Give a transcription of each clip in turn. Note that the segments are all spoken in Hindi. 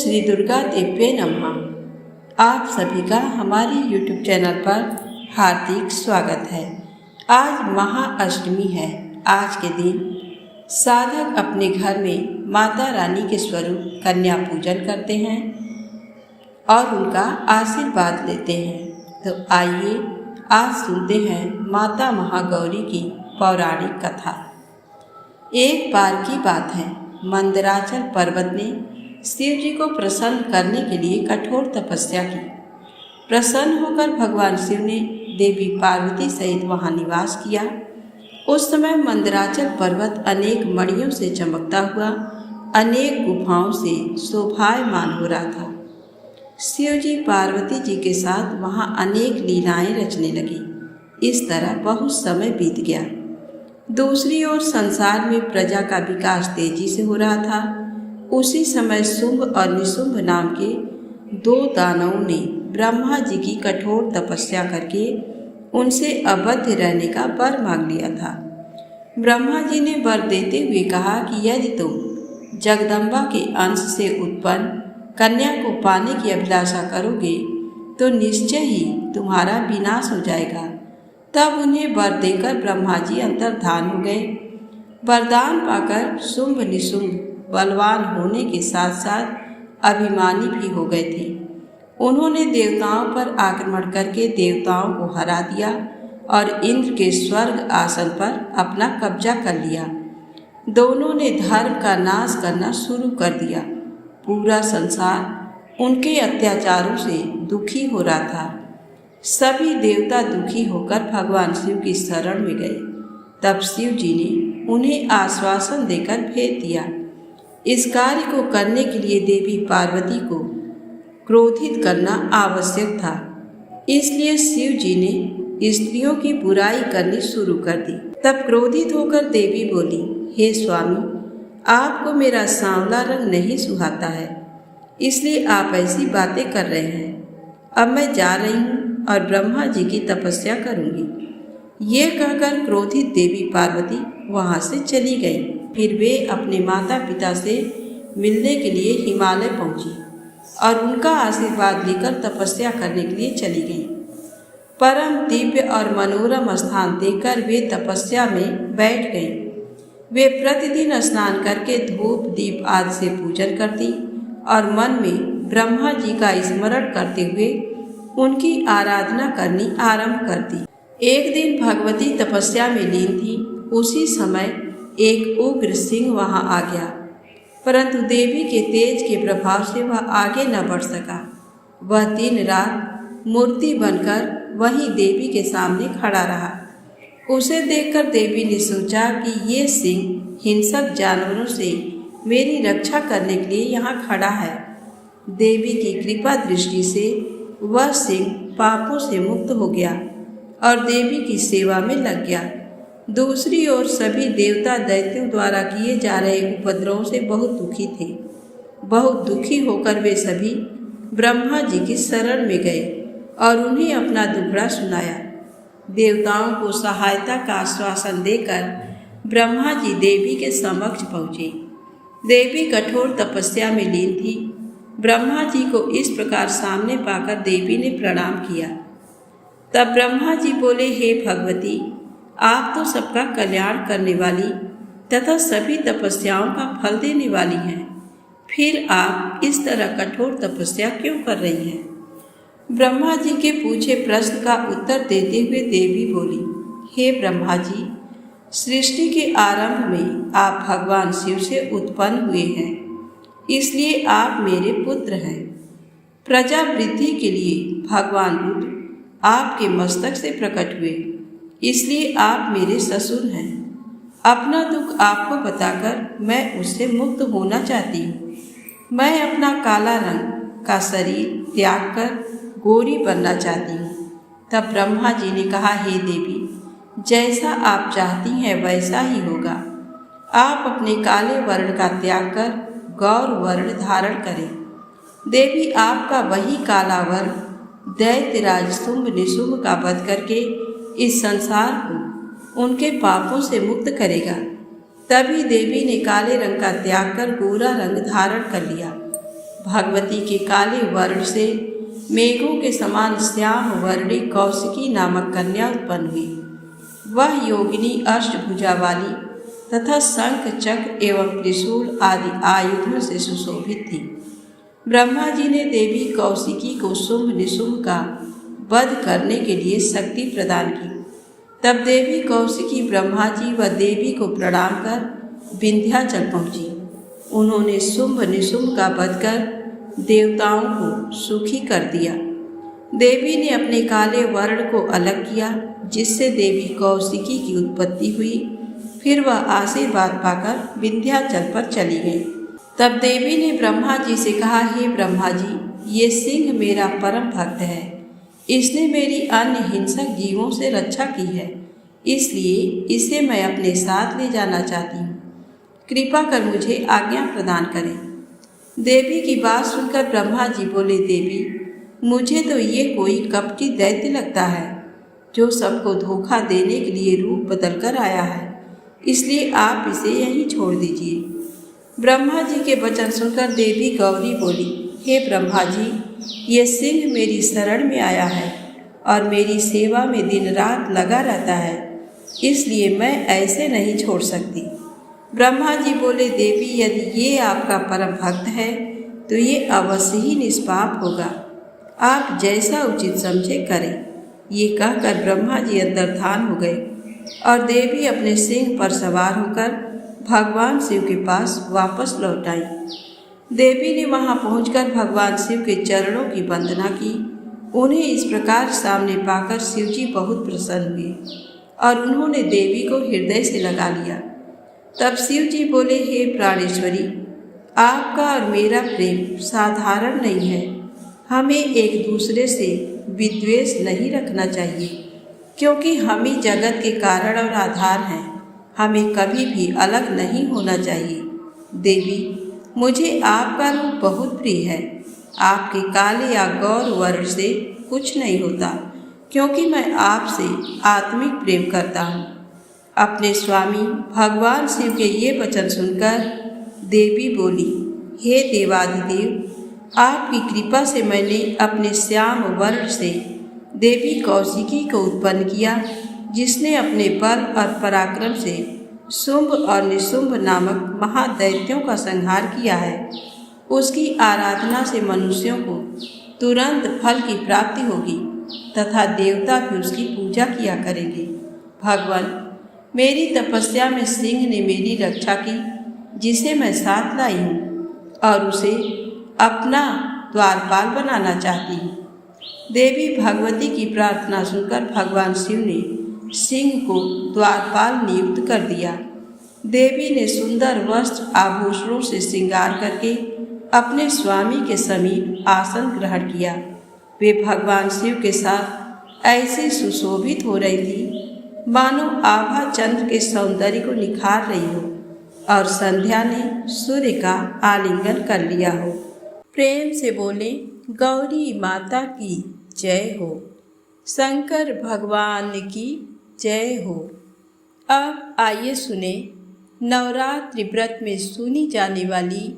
श्री दुर्गा देव्ये नमः। आप सभी का हमारे YouTube चैनल पर हार्दिक स्वागत है। आज महाअष्टमी है। आज के दिन साधक अपने घर में माता रानी के स्वरूप कन्या पूजन करते हैं और उनका आशीर्वाद लेते हैं। तो आइए आज सुनते हैं माता महागौरी की पौराणिक कथा। एक बार की बात है, मंदराचल पर्वत ने शिव जी को प्रसन्न करने के लिए कठोर तपस्या की। प्रसन्न होकर भगवान शिव ने देवी पार्वती सहित वहां निवास किया। उस समय मंदराचल पर्वत अनेक मणियों से चमकता हुआ अनेक गुफाओं से शोभायमान हो रहा था। शिव जी पार्वती जी के साथ वहां अनेक लीलाएं रचने लगी। इस तरह बहुत समय बीत गया। दूसरी ओर संसार में प्रजा का विकास तेजी से हो रहा था। उसी समय शुंभ और निशुंभ नाम के दो दानवों ने ब्रह्मा जी की कठोर तपस्या करके उनसे अबद्ध रहने का वर मांग लिया था। ब्रह्मा जी ने वर देते हुए कहा कि यदि तुम जगदम्बा के अंश से उत्पन्न कन्या को पाने की अभिलाषा करोगे तो निश्चय ही तुम्हारा विनाश हो जाएगा। तब उन्हें वर देकर ब्रह्मा जी अंतर्धान हो गए। वरदान पाकर शुंभ निशुंभ बलवान होने के साथ साथ अभिमानी भी हो गए थे। उन्होंने देवताओं पर आक्रमण करके देवताओं को हरा दिया और इंद्र के स्वर्ग आसन पर अपना कब्जा कर लिया। दोनों ने धर्म का नाश करना शुरू कर दिया। पूरा संसार उनके अत्याचारों से दुखी हो रहा था। सभी देवता दुखी होकर भगवान शिव की शरण में गए। तब शिव जी ने उन्हें आश्वासन देकर भेज दिया। इस कार्य को करने के लिए देवी पार्वती को क्रोधित करना आवश्यक था। इसलिए शिव जी ने स्त्रियों की बुराई करनी शुरू कर दी। तब क्रोधित होकर देवी बोली, हे स्वामी, आपको मेरा सांवला रंग नहीं सुहाता है, इसलिए आप ऐसी बातें कर रहे हैं। अब मैं जा रही हूँ और ब्रह्मा जी की तपस्या करूँगी। ये कहकर क्रोधित देवी पार्वती वहाँ से चली गई। फिर वे अपने माता पिता से मिलने के लिए हिमालय पहुंची और उनका आशीर्वाद लेकर तपस्या करने के लिए चली गईं। परम दिव्य और मनोरम स्थान देखकर वे तपस्या में बैठ गईं। वे प्रतिदिन स्नान करके धूप दीप आदि से पूजन करती और मन में ब्रह्मा जी का स्मरण करते हुए उनकी आराधना करनी आरंभ करती। एक दिन भगवती तपस्या में लीन थी। उसी समय एक उग्र सिंह वहां आ गया, परंतु देवी के तेज के प्रभाव से वह आगे न बढ़ सका। वह दिन रात मूर्ति बनकर वहीं देवी के सामने खड़ा रहा। उसे देखकर देवी ने सोचा कि ये सिंह हिंसक जानवरों से मेरी रक्षा करने के लिए यहाँ खड़ा है। देवी की कृपा दृष्टि से वह सिंह पापों से मुक्त हो गया और देवी की सेवा में लग गया। दूसरी ओर सभी देवता दैत्यों द्वारा किए जा रहे उपद्रवों से बहुत दुखी थे। बहुत दुखी होकर वे सभी ब्रह्मा जी की शरण में गए और उन्हें अपना दुखड़ा सुनाया। देवताओं को सहायता का आश्वासन देकर ब्रह्मा जी देवी के समक्ष पहुँचे। देवी कठोर तपस्या में लीन थी। ब्रह्मा जी को इस प्रकार सामने पाकर देवी ने प्रणाम किया। तब ब्रह्मा जी बोले, हे भगवती, आप तो सबका कल्याण करने वाली तथा सभी तपस्याओं का फल देने वाली हैं। फिर आप इस तरह कठोर तपस्या क्यों कर रही हैं? ब्रह्मा जी के पूछे प्रश्न का उत्तर देते हुए देवी बोली, हे ब्रह्मा जी, सृष्टि के आरंभ में आप भगवान शिव से उत्पन्न हुए हैं, इसलिए आप मेरे पुत्र हैं। प्रजा वृद्धि के लिए भगवान रुद्र आपके मस्तक से प्रकट हुए, इसलिए आप मेरे ससुर हैं। अपना दुख आपको बताकर मैं उससे मुक्त होना चाहती हूँ। मैं अपना काला रंग का शरीर त्याग कर गोरी बनना चाहती हूँ। तब ब्रह्मा जी ने कहा, हे देवी, जैसा आप चाहती हैं वैसा ही होगा। आप अपने काले वर्ण का त्याग कर गौर वर्ण धारण करें। देवी आपका वही काला वर्ण दैत्यराज शुंभ निशुंभ का वध करके इस संसार को उनके पापों से मुक्त करेगा। तभी देवी ने काले रंग का त्याग कर गोरा रंग धारण कर लिया। भगवती के काले वर्ण से मेघों के समान श्याम वर्णी कौशिकी नामक कन्या उत्पन्न हुई। वह योगिनी अष्टभुजा वाली तथा शंख चक्र एवं त्रिशूल आदि आयुधों से सुशोभित थी। ब्रह्मा जी ने देवी कौशिकी को शुंभ निशुंभ का वध करने के लिए शक्ति प्रदान की। तब देवी कौशिकी ब्रह्मा जी व देवी को प्रणाम कर विंध्याचल पहुंची। उन्होंने शुंभ निशुंभ का वध कर देवताओं को सुखी कर दिया। देवी ने अपने काले वर्ण को अलग किया, जिससे देवी कौशिकी की उत्पत्ति हुई। फिर वह आशीर्वाद पाकर विंध्याचल पर चली गई। तब देवी ने ब्रह्मा जी से कहा, हे ब्रह्मा जी, ये सिंह मेरा परम भक्त है। इसने मेरी अन्य हिंसक जीवों से रक्षा की है, इसलिए इसे मैं अपने साथ ले जाना चाहती हूँ। कृपा कर मुझे आज्ञा प्रदान करें। देवी की बात सुनकर ब्रह्मा जी बोले, देवी, मुझे तो ये कोई कपटी दैत्य लगता है, जो सबको धोखा देने के लिए रूप बदल कर आया है, इसलिए आप इसे यहीं छोड़ दीजिए। ब्रह्मा जी के वचन सुनकर देवी गौरी बोली, हे ब्रह्मा जी, ये सिंह मेरी शरण में आया है और मेरी सेवा में दिन रात लगा रहता है, इसलिए मैं ऐसे नहीं छोड़ सकती। ब्रह्मा जी बोले, देवी, यदि ये आपका परम भक्त है तो ये अवश्य ही निष्पाप होगा। आप जैसा उचित समझे करें। ये कहकर ब्रह्मा जी अंतर्धान हो गए और देवी अपने सिंह पर सवार होकर भगवान शिव के पास वापस लौट आई। देवी ने वहां पहुंचकर भगवान शिव के चरणों की वंदना की। उन्हें इस प्रकार सामने पाकर शिव जी बहुत प्रसन्न हुए और उन्होंने देवी को हृदय से लगा लिया। तब शिव जी बोले, हे प्राणेश्वरी, आपका और मेरा प्रेम साधारण नहीं है। हमें एक दूसरे से विद्वेष नहीं रखना चाहिए, क्योंकि हम ही जगत के कारण और आधार हैं। हमें कभी भी अलग नहीं होना चाहिए। देवी, मुझे आपका रूप बहुत प्रिय है। आपके काले या गौर वर्ण से कुछ नहीं होता, क्योंकि मैं आपसे आत्मिक प्रेम करता हूँ। अपने स्वामी भगवान शिव के ये वचन सुनकर देवी बोली, हे देवाधिदेव, आपकी कृपा से मैंने अपने श्याम वर्ण से देवी कौशिकी को उत्पन्न किया, जिसने अपने बल और पराक्रम से शुंभ और निशुंभ नामक महादैत्यों का संहार किया है। उसकी आराधना से मनुष्यों को तुरंत फल की प्राप्ति होगी तथा देवता भी उसकी पूजा किया करेंगे। भगवान, मेरी तपस्या में सिंह ने मेरी रक्षा की, जिसे मैं साथ लाई हूँ और उसे अपना द्वारपाल बनाना चाहती हूँ। देवी भगवती की प्रार्थना सुनकर भगवान शिव ने सिंह को द्वारपाल नियुक्त कर दिया। देवी ने सुंदर वस्त्र आभूषणों से श्रृंगार करके अपने स्वामी के समीप आसन ग्रहण किया। वे भगवान शिव के साथ ऐसे सुशोभित हो रही थी मानो आभा चंद्र के सौंदर्य को निखार रही हो और संध्या ने सूर्य का आलिंगन कर लिया हो। प्रेम से बोले, गौरी माता की जय हो, शंकर भगवान की जय हो। अब आइए सुने नवरात्रि व्रत में सुनी जाने वाली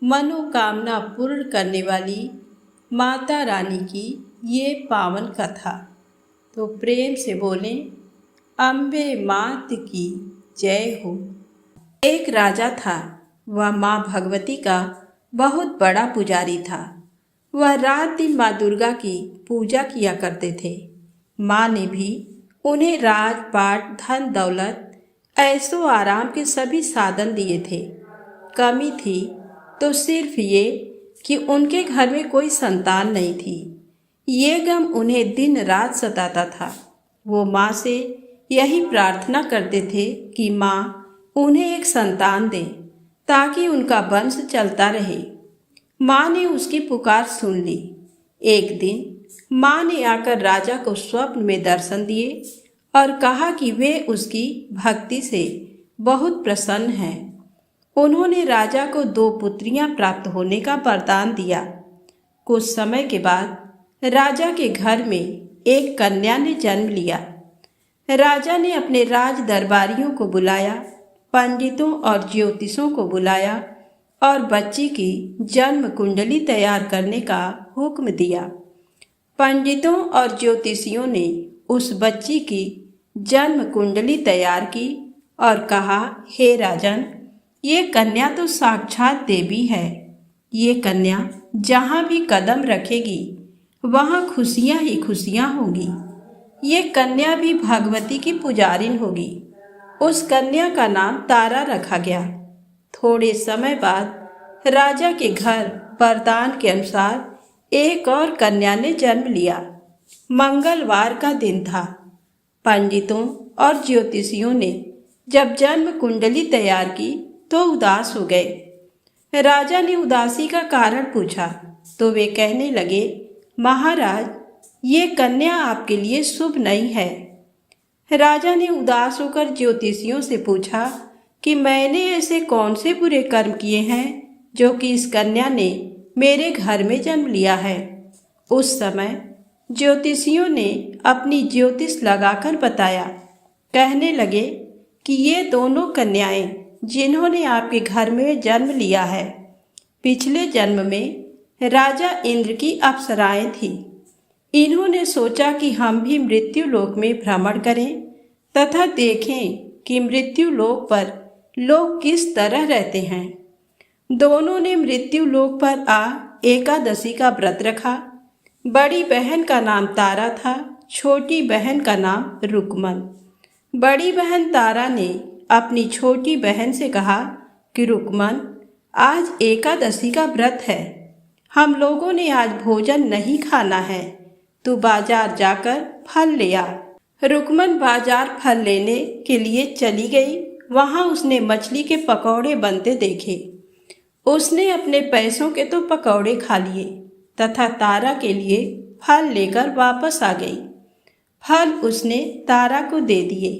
मनोकामना पूर्ण करने वाली माता रानी की ये पावन कथा। तो प्रेम से बोलें, अम्बे मात की जय हो। एक राजा था। वह माँ भगवती का बहुत बड़ा पुजारी था। वह रात दिन माँ दुर्गा की पूजा किया करते थे। माँ ने भी उन्हें राजपाट, धन दौलत, ऐशो आराम के सभी साधन दिए थे। कमी थी तो सिर्फ ये कि उनके घर में कोई संतान नहीं थी। ये गम उन्हें दिन रात सताता था। वो माँ से यही प्रार्थना करते थे कि माँ उन्हें एक संतान दे ताकि उनका वंश चलता रहे। माँ ने उसकी पुकार सुन ली। एक दिन माँ ने आकर राजा को स्वप्न में दर्शन दिए और कहा कि वे उसकी भक्ति से बहुत प्रसन्न हैं। उन्होंने राजा को 2 पुत्रियां प्राप्त होने का वरदान दिया। कुछ समय के बाद राजा के घर में एक कन्या ने जन्म लिया। राजा ने अपने राज दरबारियों को बुलाया, पंडितों और ज्योतिषों को बुलाया और बच्ची की जन्म कुंडली तैयार करने का हुक्म दिया। पंडितों और ज्योतिषियों ने उस बच्ची की जन्म कुंडली तैयार की और कहा, हे राजन, ये कन्या तो साक्षात देवी है। ये कन्या जहाँ भी कदम रखेगी वहाँ खुशियाँ ही खुशियाँ होंगी। ये कन्या भी भगवती की पुजारिन होगी। उस कन्या का नाम तारा रखा गया। थोड़े समय बाद राजा के घर वरदान के अनुसार एक और कन्या ने जन्म लिया। मंगलवार का दिन था। पंडितों और ज्योतिषियों ने जब जन्म कुंडली तैयार की तो उदास हो गए। राजा ने उदासी का कारण पूछा तो वे कहने लगे, महाराज, ये कन्या आपके लिए शुभ नहीं है। राजा ने उदास होकर ज्योतिषियों से पूछा कि मैंने ऐसे कौन से बुरे कर्म किए हैं जो कि इस कन्या ने मेरे घर में जन्म लिया है। उस समय ज्योतिषियों ने अपनी ज्योतिष लगाकर बताया। कहने लगे कि ये दोनों कन्याएं जिन्होंने आपके घर में जन्म लिया है, पिछले जन्म में राजा इंद्र की अप्सराएं थीं। इन्होंने सोचा कि हम भी मृत्यु लोक में भ्रमण करें तथा देखें कि मृत्यु लोक पर लोग किस तरह रहते हैं। दोनों ने मृत्यु लोक पर एकादशी का व्रत रखा। बड़ी बहन का नाम तारा था, छोटी बहन का नाम रुकमन। बड़ी बहन तारा ने अपनी छोटी बहन से कहा कि रुकमन, आज एकादशी का व्रत है, हम लोगों ने आज भोजन नहीं खाना है, तू बाजार जाकर फल ले आ। रुकमन बाजार फल लेने के लिए चली गई। वहां उसने मछली के पकौड़े बनते देखे। उसने अपने पैसों के तो पकौड़े खा लिए तथा तारा के लिए फल लेकर वापस आ गई। फल उसने तारा को दे दिए।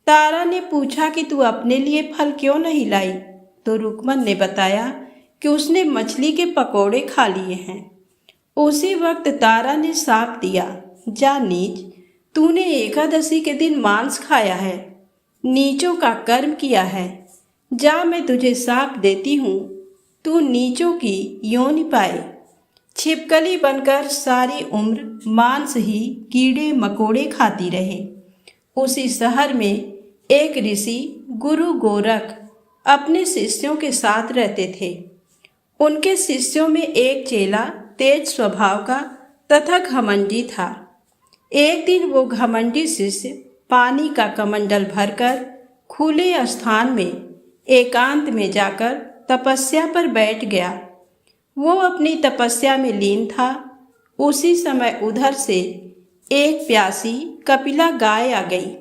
तारा ने पूछा कि तू अपने लिए फल क्यों नहीं लाई? तो रुकमन ने बताया कि उसने मछली के पकौड़े खा लिए हैं। उसी वक्त तारा ने साप दिया, जा नीच, तूने एकादशी के दिन मांस खाया है, नीचों का कर्म किया है। जा, मैं तुझे साप देती हूँ, तू नीचों की योनि पाए। छिपकली बनकर सारी उम्र मांस ही कीड़े मकोड़े खाती रहे। उसी शहर में एक ऋषि गुरु गोरख अपने शिष्यों के साथ रहते थे। उनके शिष्यों में एक चेला तेज स्वभाव का तथा घमंडी था। एक दिन वो घमंडी शिष्य पानी का कमंडल भरकर खुले स्थान में एकांत में जाकर तपस्या पर बैठ गया। वो अपनी तपस्या में लीन था। उसी समय उधर से एक प्यासी कपिला गाय आ गई।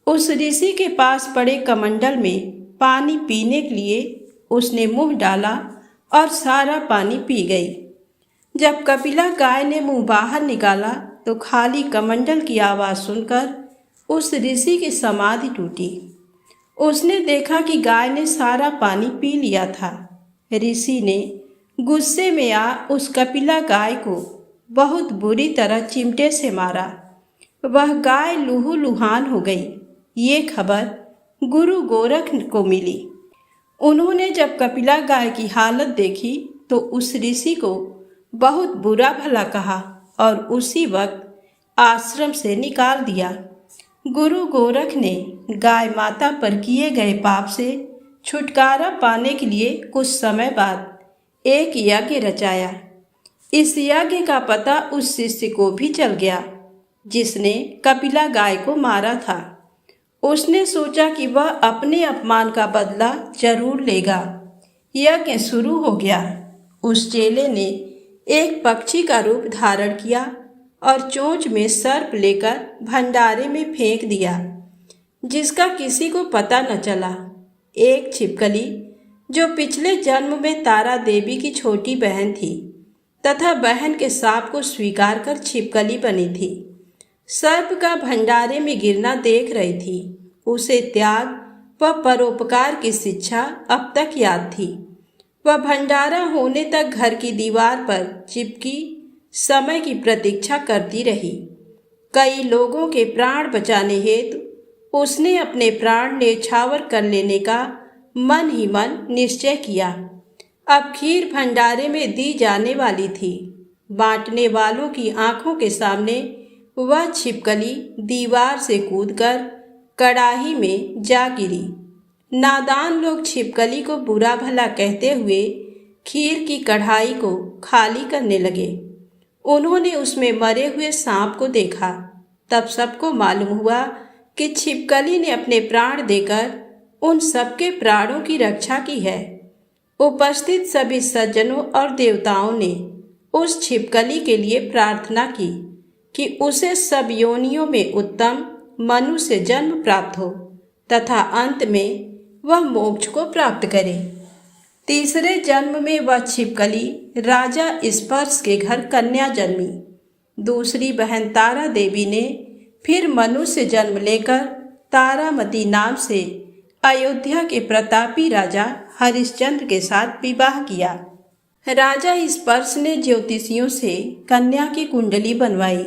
उस ऋषि के पास पड़े कमंडल में पानी पीने के लिए उसने मुंह डाला और सारा पानी पी गई। जब कपिला गाय ने मुंह बाहर निकाला तो खाली कमंडल की आवाज़ सुनकर उस ऋषि की समाधि टूटी। उसने देखा कि गाय ने सारा पानी पी लिया था। ऋषि ने गुस्से में उस कपिला गाय को बहुत बुरी तरह चिमटे से मारा। वह गाय लूहूलुहान हो गई। ये खबर गुरु गोरख को मिली। उन्होंने जब कपिला गाय की हालत देखी तो उस ऋषि को बहुत बुरा भला कहा और उसी वक्त आश्रम से निकाल दिया। गुरु गोरख ने गाय माता पर किए गए पाप से छुटकारा पाने के लिए कुछ समय बाद एक यज्ञ रचाया। इस यज्ञ का पता उस शिष्य को भी चल गया जिसने कपिला गाय को मारा था। उसने सोचा कि वह अपने अपमान का बदला जरूर लेगा। यज्ञ शुरू हो गया। उस चेले ने एक पक्षी का रूप धारण किया और चोंच में सर्प लेकर भंडारे में फेंक दिया, जिसका किसी को पता न चला। एक छिपकली जो पिछले जन्म में तारा देवी की छोटी बहन थी तथा बहन के साप को स्वीकार कर छिपकली बनी थी, सर्प का भंडारे में गिरना देख रही थी। उसे त्याग व परोपकार की शिक्षा अब तक याद थी। वह भंडारा होने तक घर की दीवार पर चिपकी समय की प्रतीक्षा करती रही। कई लोगों के प्राण बचाने हेतु उसने अपने प्राण न्यौछावर कर लेने का मन ही मन निश्चय किया। अब खीर भंडारे में दी जाने वाली थी। बांटने वालों की आंखों के सामने वह छिपकली दीवार से कूदकर कड़ाही में जा गिरी। नादान लोग छिपकली को बुरा भला कहते हुए खीर की कढ़ाई को खाली करने लगे। उन्होंने उसमें मरे हुए सांप को देखा। तब सबको मालूम हुआ कि छिपकली ने अपने प्राण देकर उन सबके प्राणों की रक्षा की है। उपस्थित सभी सज्जनों और देवताओं ने उस छिपकली के लिए प्रार्थना की कि उसे सब योनियों में उत्तम मनुष्य जन्म प्राप्त हो तथा अंत में वह मोक्ष को प्राप्त करे। तीसरे जन्म में वह छिपकली राजा स्पर्श के घर कन्या जन्मी। दूसरी बहन तारा देवी ने फिर मनुष्य जन्म लेकर तारामती नाम से अयोध्या के प्रतापी राजा हरिश्चंद्र के साथ विवाह किया। राजा स्पर्श ने ज्योतिषियों से कन्या की कुंडली बनवाई।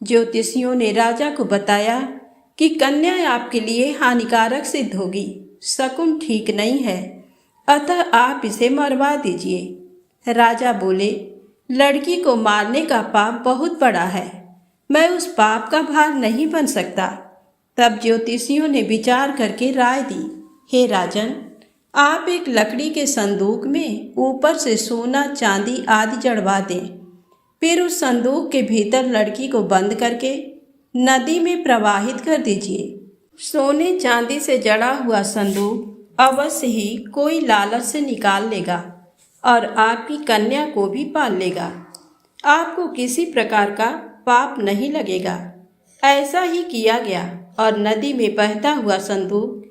ज्योतिषियों ने राजा को बताया कि कन्या आपके लिए हानिकारक सिद्ध होगी, शकुन ठीक नहीं है, अतः आप इसे मरवा दीजिए। राजा बोले, लड़की को मारने का पाप बहुत बड़ा है, मैं उस पाप का भार नहीं बन सकता। तब ज्योतिषियों ने विचार करके राय दी, हे राजन, आप एक लकड़ी के संदूक में ऊपर से सोना चांदी आदि जड़वा दें। फिर उस संदूक के भीतर लड़की को बंद करके नदी में प्रवाहित कर दीजिए। सोने चांदी से जड़ा हुआ संदूक अवश्य ही कोई लालच से निकाल लेगा और आपकी कन्या को भी पाल लेगा। आपको किसी प्रकार का पाप नहीं लगेगा। ऐसा ही किया गया और नदी में बहता हुआ संदूक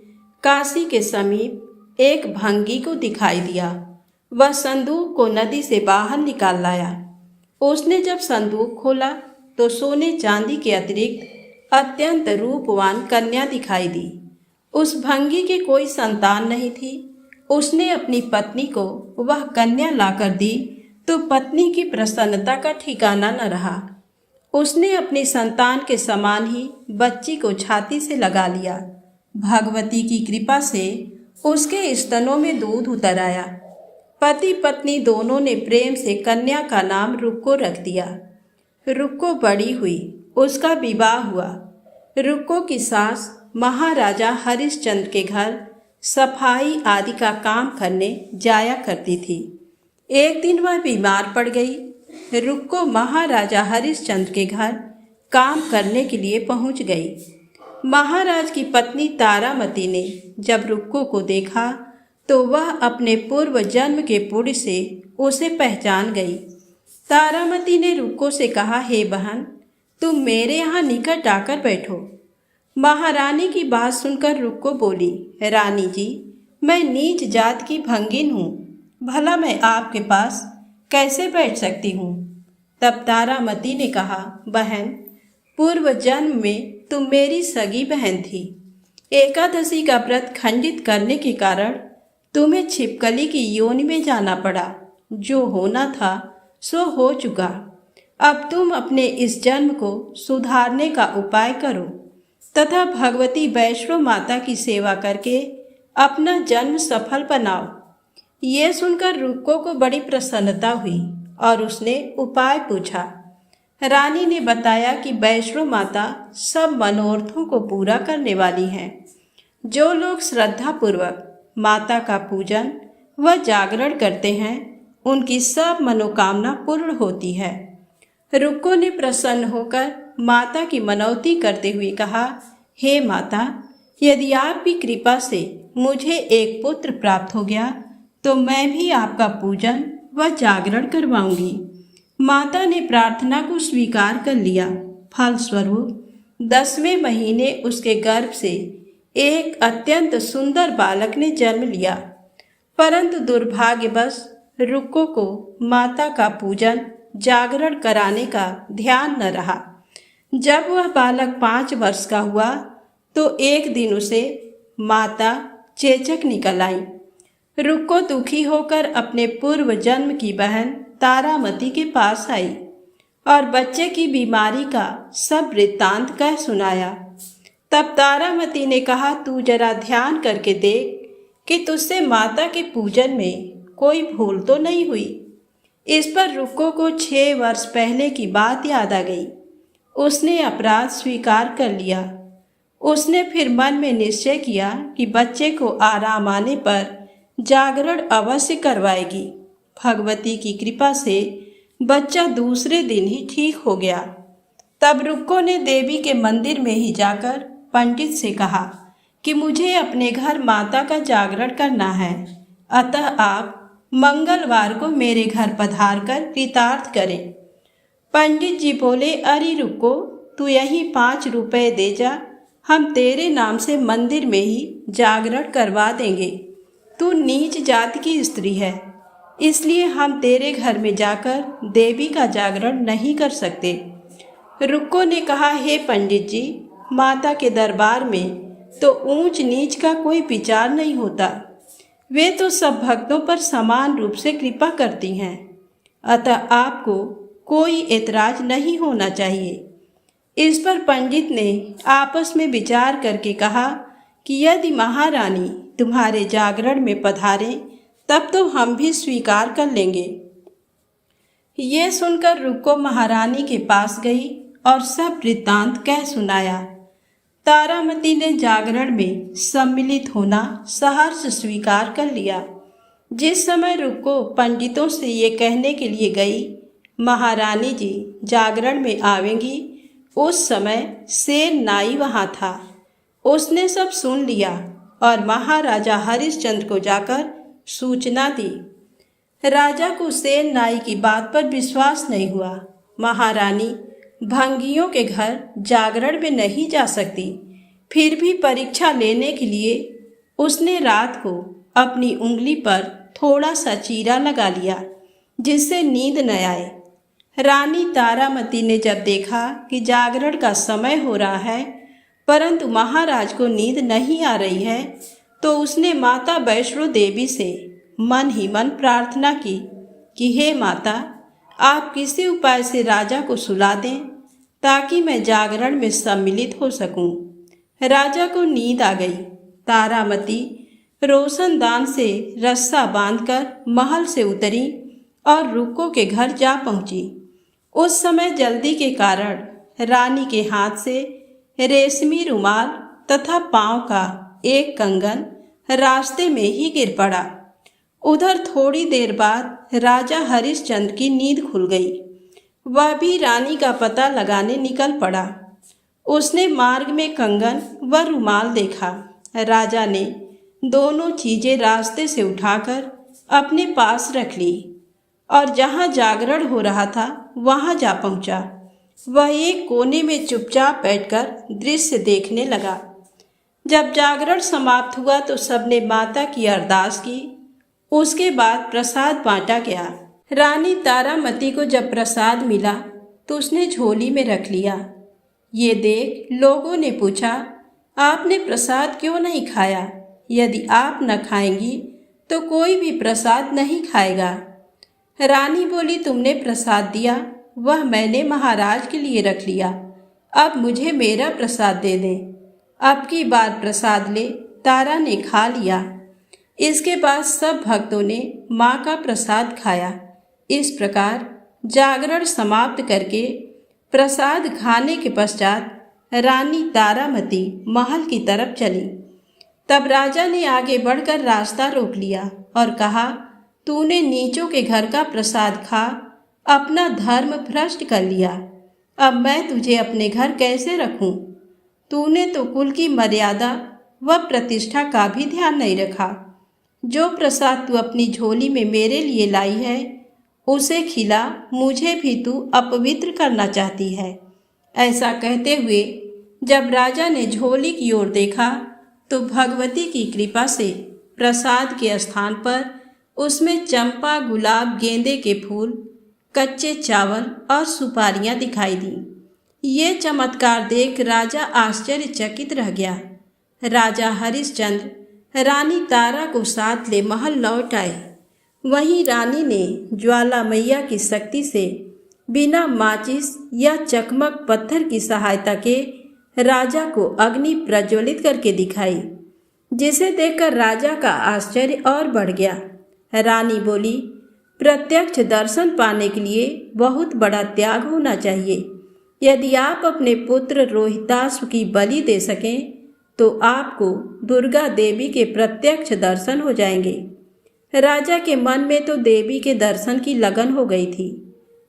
काशी के समीप एक भंगी को दिखाई दिया। वह संदूक को नदी से बाहर निकाल लाया। उसने जब संदूक खोला तो सोने चांदी के अतिरिक्त अत्यंत रूपवान कन्या दिखाई दी। उस भंगी के कोई संतान नहीं थी। उसने अपनी पत्नी को वह कन्या लाकर दी तो पत्नी की प्रसन्नता का ठिकाना न रहा। उसने अपनी संतान के समान ही बच्ची को छाती से लगा लिया। भगवती की कृपा से उसके स्तनों में दूध उतर आया। पति पत्नी दोनों ने प्रेम से कन्या का नाम रुक्को रख दिया। रुक्को बड़ी हुई, उसका विवाह हुआ। रुक्को की सास महाराजा हरिश्चंद्र के घर सफाई आदि का काम करने जाया करती थी। एक दिन वह बीमार पड़ गई। रुक्को महाराजा हरिश्चंद्र के घर काम करने के लिए पहुंच गई। महाराज की पत्नी तारामती ने जब रुक्को को देखा तो वह अपने पूर्व जन्म के पुण्य से उसे पहचान गई। तारामती ने रुक्को से कहा, हे बहन, तुम मेरे यहाँ निकट आकर बैठो। महारानी की बात सुनकर रुक्को बोली, रानी जी, मैं नीच जात की भंगिन हूँ, भला मैं आपके पास कैसे बैठ सकती हूँ। तब तारामती ने कहा, बहन, पूर्व जन्म में तुम मेरी सगी बहन थी। एकादशी का व्रत खंडित करने के कारण तुम्हें छिपकली की योनि में जाना पड़ा। जो होना था सो हो चुका। अब तुम अपने इस जन्म को सुधारने का उपाय करो तथा भगवती वैष्णो माता की सेवा करके अपना जन्म सफल बनाओ। ये सुनकर रुक्को को बड़ी प्रसन्नता हुई और उसने उपाय पूछा। रानी ने बताया कि वैष्णो माता सब मनोरथों को पूरा करने वाली हैं। जो लोग श्रद्धापूर्वक माता का पूजन व जागरण करते हैं उनकी सब मनोकामना पूर्ण होती है। रुक्को ने प्रसन्न होकर माता की मनौती करते हुए कहा, हे माता, यदि आपकी कृपा से मुझे एक पुत्र प्राप्त हो गया तो मैं भी आपका पूजन व जागरण करवाऊंगी। माता ने प्रार्थना को स्वीकार कर लिया। फलस्वरूप 10वें महीने उसके गर्भ से एक अत्यंत सुंदर बालक ने जन्म लिया। परंतु दुर्भाग्यवश रुक्को को माता का पूजन जागरण कराने का ध्यान न रहा। जब वह बालक 5 वर्ष का हुआ तो एक दिन उसे माता चेचक निकल आई। रुक्को दुखी होकर अपने पूर्व जन्म की बहन तारामती के पास आई और बच्चे की बीमारी का सब वृत्तांत कह सुनाया। तब तारामती ने कहा, तू जरा ध्यान करके देख कि तुझसे माता के पूजन में कोई भूल तो नहीं हुई। इस पर रुक्को को 6 वर्ष पहले की बात याद आ गई। उसने अपराध स्वीकार कर लिया। उसने फिर मन में निश्चय किया कि बच्चे को आराम आने पर जागरण अवश्य करवाएगी। भगवती की कृपा से बच्चा दूसरे दिन ही ठीक हो गया। तब रुक्को ने देवी के मंदिर में ही जाकर पंडित से कहा कि मुझे अपने घर माता का जागरण करना है, अतः आप मंगलवार को मेरे घर पधार कर कृतार्थ करें। पंडित जी बोले, अरे रुक्को, तू यही 5 रुपए दे जा, हम तेरे नाम से मंदिर में ही जागरण करवा देंगे। तू नीच जाति की स्त्री है, इसलिए हम तेरे घर में जाकर देवी का जागरण नहीं कर सकते। रुक्को ने कहा, हे पंडित जी, माता के दरबार में तो ऊंच नीच का कोई विचार नहीं होता। वे तो सब भक्तों पर समान रूप से कृपा करती हैं, अतः आपको कोई ऐतराज नहीं होना चाहिए। इस पर पंडित ने आपस में विचार करके कहा कि यदि महारानी तुम्हारे जागरण में पधारें तब तो हम भी स्वीकार कर लेंगे। ये सुनकर रुक्को महारानी के पास गई और सब वृत्तांत कह सुनाया। तारामती ने जागरण में सम्मिलित होना सहर्ष स्वीकार कर लिया। जिस समय रुक्को पंडितों से ये कहने के लिए गई, महारानी जी जागरण में आवेंगी, उस समय सेन नाई वहाँ था। उसने सब सुन लिया और महाराजा हरिश्चंद्र को जाकर सूचना दी। राजा को सेन नाई की बात पर विश्वास नहीं हुआ। महारानी भंगियों के घर जागरण में नहीं जा सकती, फिर भी परीक्षा लेने के लिए उसने रात को अपनी उंगली पर थोड़ा सा चीरा लगा लिया, जिससे नींद न आए। रानी तारामती ने जब देखा कि जागरण का समय हो रहा है परंतु महाराज को नींद नहीं आ रही है, तो उसने माता वैष्णो देवी से मन ही मन प्रार्थना की कि हे माता, आप किसी उपाय से राजा को सुला दें ताकि मैं जागरण में सम्मिलित हो सकूं। राजा को नींद आ गई। तारामती रोशनदान से रस्सा बांधकर महल से उतरी और रुक्को के घर जा पहुंची। उस समय जल्दी के कारण रानी के हाथ से रेशमी रुमाल तथा पांव का एक कंगन रास्ते में ही गिर पड़ा। उधर थोड़ी देर बाद राजा हरिश्चंद्र की नींद खुल गई। वह भी रानी का पता लगाने निकल पड़ा। उसने मार्ग में कंगन व रुमाल देखा। राजा ने दोनों चीजें रास्ते से उठाकर अपने पास रख ली और जहाँ जागरण हो रहा था वहाँ जा पहुँचा। वह एक कोने में चुपचाप बैठकर दृश्य देखने लगा। जब जागरण समाप्त हुआ तो सबने माता की अरदास की। उसके बाद प्रसाद बांटा गया। रानी तारामती को जब प्रसाद मिला तो उसने झोली में रख लिया। ये देख लोगों ने पूछा, आपने प्रसाद क्यों नहीं खाया? यदि आप न खाएंगी तो कोई भी प्रसाद नहीं खाएगा। रानी बोली, तुमने प्रसाद दिया वह मैंने महाराज के लिए रख लिया, अब मुझे मेरा प्रसाद दे दें। अब की बार प्रसाद ले। तारा ने खा लिया। इसके बाद सब भक्तों ने माँ का प्रसाद खाया। इस प्रकार जागरण समाप्त करके प्रसाद खाने के पश्चात रानी तारामती महल की तरफ चली। तब राजा ने आगे बढ़कर रास्ता रोक लिया और कहा, तूने नीचों के घर का प्रसाद खा अपना धर्म भ्रष्ट कर लिया। अब मैं तुझे अपने घर कैसे रखूं? तूने तो कुल की मर्यादा व प्रतिष्ठा का भी ध्यान नहीं रखा। जो प्रसाद तू अपनी झोली में मेरे लिए लाई है उसे खिला, मुझे भी तू अपवित्र करना चाहती है। ऐसा कहते हुए जब राजा ने झोली की ओर देखा तो भगवती की कृपा से प्रसाद के स्थान पर उसमें चंपा, गुलाब, गेंदे के फूल, कच्चे चावल और सुपारियां दिखाई दी। ये चमत्कार देख राजा आश्चर्यचकित रह गया। राजा हरिश्चंद्र रानी तारा को साथ ले महल लौट आए। वहीं रानी ने ज्वाला मैया की शक्ति से बिना माचिस या चकमक पत्थर की सहायता के राजा को अग्नि प्रज्वलित करके दिखाई, जिसे देखकर राजा का आश्चर्य और बढ़ गया। रानी बोली, प्रत्यक्ष दर्शन पाने के लिए बहुत बड़ा त्याग होना चाहिए। यदि आप अपने पुत्र रोहिताश्व की बलि दे सकें तो आपको दुर्गा देवी के प्रत्यक्ष दर्शन हो जाएंगे। राजा के मन में तो देवी के दर्शन की लगन हो गई थी।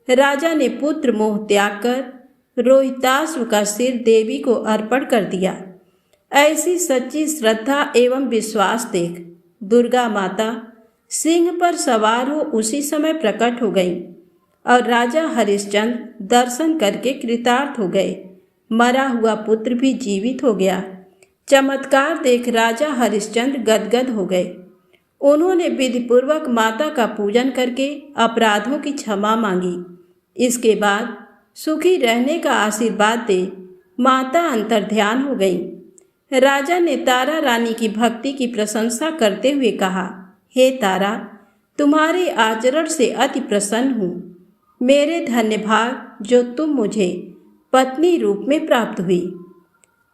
राजा ने पुत्र मोह त्याग कर रोहिताश्व का सिर देवी को अर्पण कर दिया। ऐसी सच्ची श्रद्धा एवं विश्वास देख दुर्गा माता सिंह पर सवार हो उसी समय प्रकट हो गई और राजा हरिश्चंद्र दर्शन करके कृतार्थ हो गए। मरा हुआ पुत्र भी जीवित हो गया। चमत्कार देख राजा हरिश्चंद्र गदगद हो गए। उन्होंने विधिपूर्वक माता का पूजन करके अपराधों की क्षमा मांगी। इसके बाद सुखी रहने का आशीर्वाद दे माता अंतर्ध्यान हो गई। राजा ने तारा रानी की भक्ति की प्रशंसा करते हुए कहा, हे तारा, तुम्हारे आचरण से अति प्रसन्न हूँ। मेरे धन्य भाग जो तुम मुझे पत्नी रूप में प्राप्त हुई।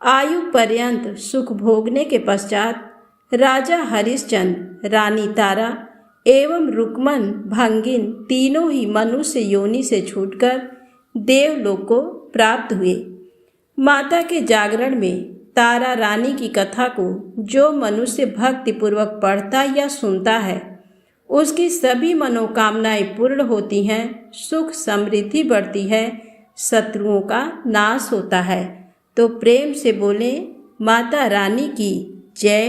आयु पर्यंत सुख भोगने के पश्चात राजा हरिश्चंद्र, रानी तारा एवं रुक्मन भंगिन तीनों ही मनुष्य योनि से छूटकर देवलोक को प्राप्त हुए। माता के जागरण में तारा रानी की कथा को जो मनुष्य भक्तिपूर्वक पढ़ता या सुनता है उसकी सभी मनोकामनाएं पूर्ण होती हैं, सुख समृद्धि बढ़ती है, शत्रुओं का नाश होता है। तो प्रेम से बोलें, माता रानी की जय।